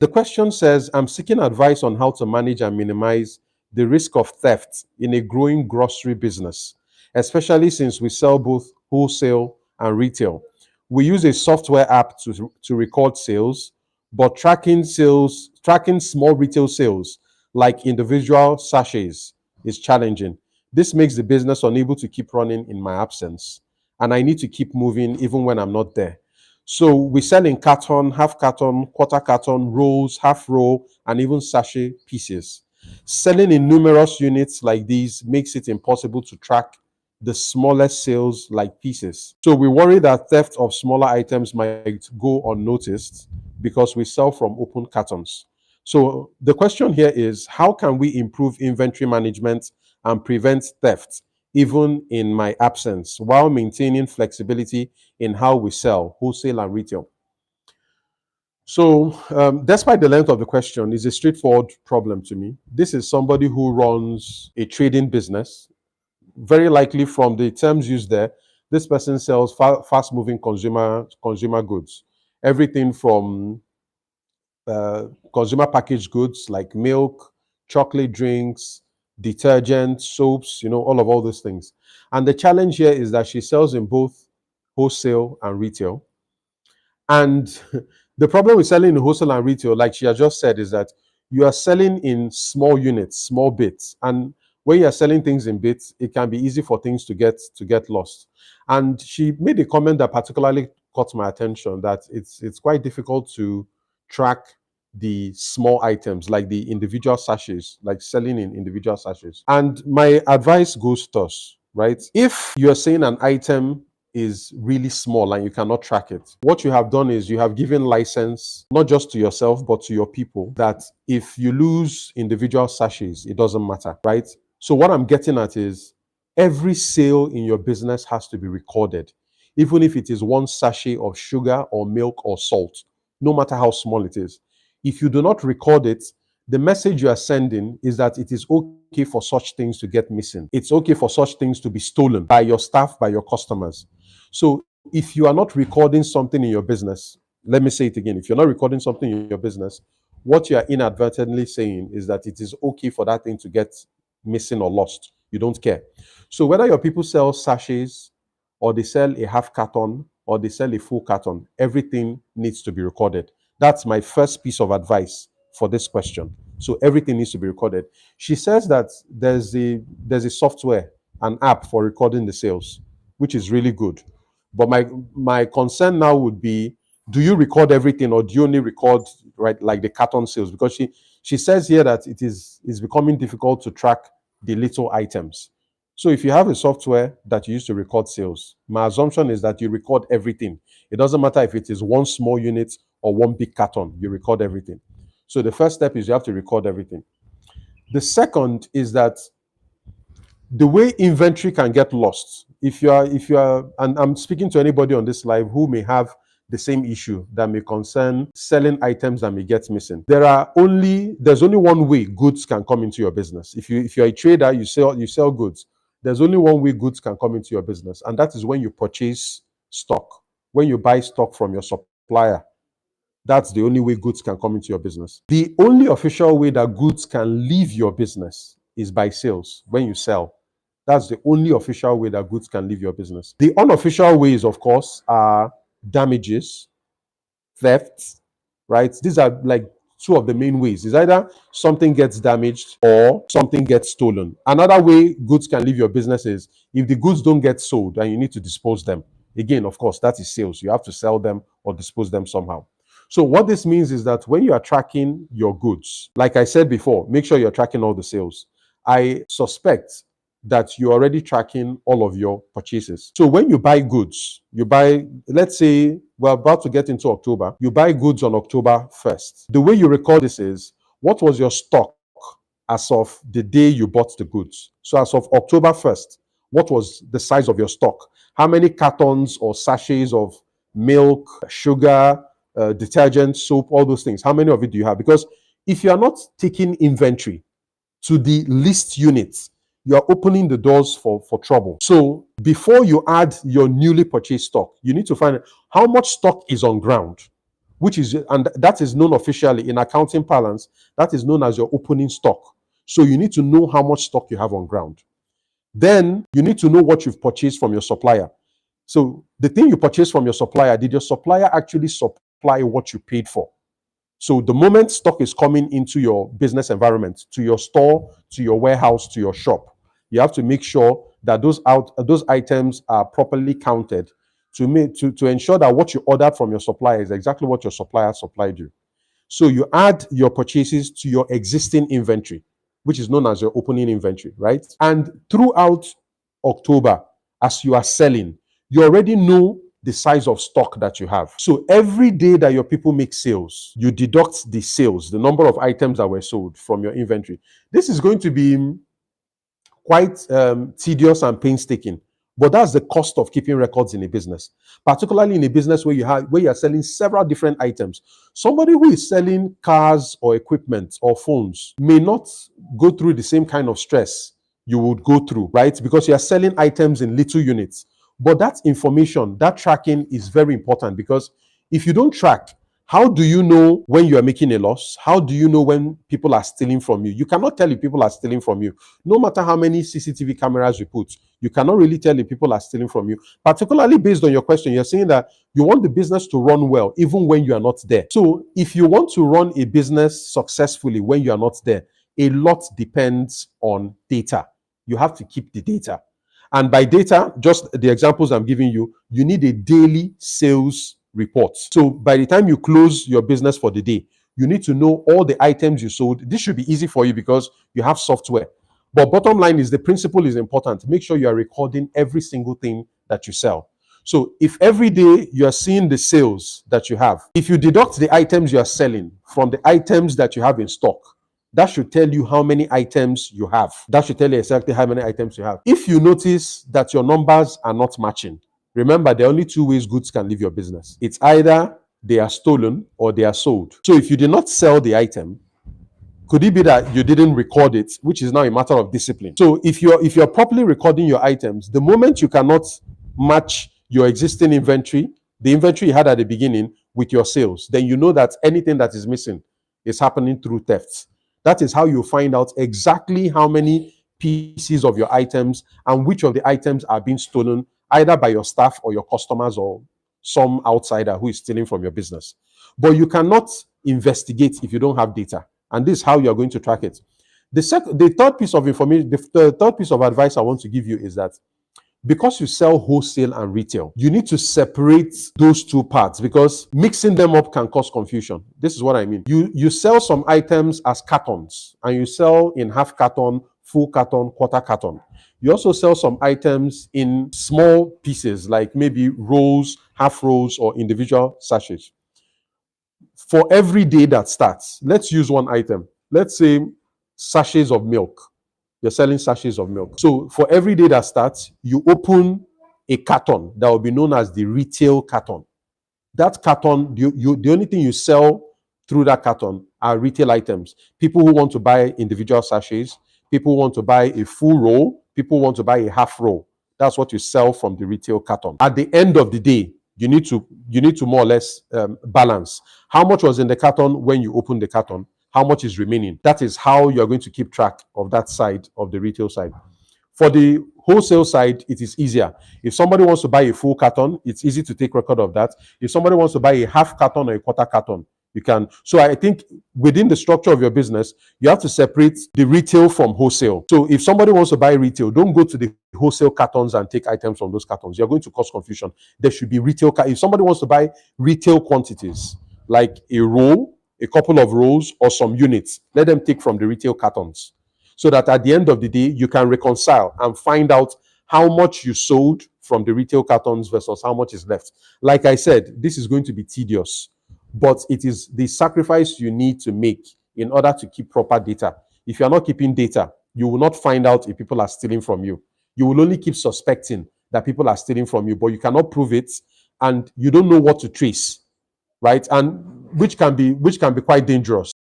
The question says, I'm seeking advice on how to manage and minimize the risk of theft in a growing grocery business, especially since we sell both wholesale and retail. We use a software app to record sales, but tracking small retail sales like individual sachets is challenging. This makes the business unable to keep running in my absence, and I need to keep moving even when I'm not there. So we sell in carton, half carton, quarter carton, rolls, half roll, and even sachet pieces. Selling in numerous units like these makes it impossible to track the smallest sales like pieces. So we worry that theft of smaller items might go unnoticed because we sell from open cartons. So the question here is, how can we improve inventory management and prevent theft even in my absence while maintaining flexibility in how we sell wholesale and retail? So, despite the length of the question, it's a straightforward problem to me. This is somebody who runs a trading business. Very likely, from the terms used there, this person sells fast-moving consumer goods. Everything from consumer packaged goods like milk, chocolate drinks, detergent, soaps, all those things. And the challenge here is that she sells in both wholesale and retail. And the problem with selling in wholesale and retail, like she has just said, is that you are selling in small units, small bits. And when you are selling things in bits, it can be easy for things to get lost. And she made a comment that particularly caught my attention, that it's quite difficult to track the small items like the individual sachets, like selling in individual sachets. And my advice goes thus, right? If you're saying an item is really small and you cannot track it, what you have done is you have given license not just to yourself but to your people, that if you lose individual sachets, it doesn't matter, right? So what I'm getting at is every sale in your business has to be recorded, even if it is one sachet of sugar or milk or salt, no matter how small it is. If you do not record it, the message you are sending is that it is okay for such things to get missing. It's okay for such things to be stolen by your staff, by your customers. So if you are not recording something in your business, let me say it again, if you're not recording something in your business, what you are inadvertently saying is that it is okay for that thing to get missing or lost. You don't care. So whether your people sell sachets or they sell a half carton or they sell a full carton, everything needs to be recorded. That's my first piece of advice for this question. So everything needs to be recorded. She says that there's a software, an app for recording the sales, which is really good. But my concern now would be, do you record everything or do you only record, right, like the carton sales? Because she says here that it's becoming difficult to track the little items. So if you have a software that you use to record sales, my assumption is that you record everything. It doesn't matter if it is one small unit or one big carton, you record everything. So the first step is you have to record everything. The second is that the way inventory can get lost, if you are, and I'm speaking to anybody on this live who may have the same issue that may concern selling items that may get missing. There's only one way goods can come into your business. If you're a trader, you sell goods. There's only one way goods can come into your business, and that is when you purchase stock, when you buy stock from your supplier. That's the only way goods can come into your business. The only official way that goods can leave your business is by sales, when you sell. That's the only official way that goods can leave your business. The unofficial ways, of course, are damages, theft, right? These are like two of the main ways. It's either something gets damaged or something gets stolen. Another way goods can leave your business is if the goods don't get sold and you need to dispose them. Again, of course, that is sales. You have to sell them or dispose them somehow. So what this means is that when you are tracking your goods, like I said before, make sure you're tracking all the sales. I suspect that you're already tracking all of your purchases. So when you buy goods, let's say we're about to get into October, you buy goods on October 1st. The way you record this is, what was your stock as of the day you bought the goods? So as of October 1st, what was the size of your stock? How many cartons or sachets of milk, sugar, detergent, soap, all those things? How many of it do you have? Because if you are not taking inventory to the least units, you are opening the doors for trouble. So before you add your newly purchased stock, you need to find out how much stock is on ground. which is, and that is known officially in accounting parlance, that is known as your opening stock. So you need to know how much stock you have on ground. Then you need to know what you've purchased from your supplier. So the thing you purchased from your supplier, did your supplier actually supply what you paid for? So the moment stock is coming into your business environment, to your store, to your warehouse, to your shop, you have to make sure that those items are properly counted to ensure that what you ordered from your supplier is exactly what your supplier supplied you. So you add your purchases to your existing inventory, which is known as your opening inventory, right? And throughout October, as you are selling, you already know the size of stock that you have. So every day that your people make sales, you deduct the sales, the number of items that were sold from your inventory. This is going to be quite tedious and painstaking, but that's the cost of keeping records in a business, particularly in a business where you are selling several different items. Somebody who is selling cars or equipment or phones may not go through the same kind of stress you would go through, right? Because you are selling items in little units. But that information, that tracking is very important, because if you don't track, how do you know when you are making a loss? How do you know when people are stealing from you? You cannot tell if people are stealing from you. No matter how many CCTV cameras you put, you cannot really tell if people are stealing from you. Particularly based on your question, you're saying that you want the business to run well even when you are not there. So if you want to run a business successfully when you are not there, a lot depends on data. You have to keep the data. And by data, just the examples I'm giving you, you need a daily sales report. So by the time you close your business for the day, you need to know all the items you sold. This should be easy for you because you have software. But bottom line is, the principle is important. Make sure you are recording every single thing that you sell. So if every day you are seeing the sales that you have, if you deduct the items you are selling from the items that you have in stock, that should tell you how many items you have. That should tell you exactly how many items you have. If you notice that your numbers are not matching, remember, there are only two ways goods can leave your business. It's either they are stolen or they are sold. So if you did not sell the item, could it be that you didn't record it, which is now a matter of discipline? So if you're properly recording your items, the moment you cannot match your existing inventory, the inventory you had at the beginning, with your sales, then you know that anything that is missing is happening through theft. That is how you find out exactly how many pieces of your items and which of the items are being stolen, either by your staff or your customers or some outsider who is stealing from your business. But you cannot investigate if you don't have data. And this is how you're going to track it. The third piece of information, the third piece of advice I want to give you is that because you sell wholesale and retail, you need to separate those two parts, because mixing them up can cause confusion. This is what I mean. You sell some items as cartons, and you sell in half carton, full carton, quarter carton. You also sell some items in small pieces, like maybe rolls, half rolls, or individual sachets. For every day that starts, let's use one item. Let's say sachets of milk. You're selling sachets of milk. So for every day that starts, you open a carton that will be known as the retail carton. That carton, the only thing you sell through that carton are retail items. People who want to buy individual sachets, people who want to buy a full roll, people who want to buy a half roll. That's what you sell from the retail carton. At the end of the day, you need to more or less balance. How much was in the carton when you opened the carton? How much is remaining? That is how you're going to keep track of that side of the retail side. For the wholesale side, it is easier. If somebody wants to buy a full carton, it's easy to take record of that. If somebody wants to buy a half carton or a quarter carton, you can. So I think within the structure of your business, you have to separate the retail from wholesale. So if somebody wants to buy retail, don't go to the wholesale cartons and take items from those cartons. You're going to cause confusion. There should be retail. If somebody wants to buy retail quantities, like a roll, a couple of rolls, or some units, let them take from the retail cartons, so that at the end of the day, you can reconcile and find out how much you sold from the retail cartons versus how much is left. Like I said, this is going to be tedious, but it is the sacrifice you need to make in order to keep proper data. If you're not keeping data, you will not find out if people are stealing from you. You will only keep suspecting that people are stealing from you, but you cannot prove it, and you don't know what to trace, right? And which can be quite dangerous.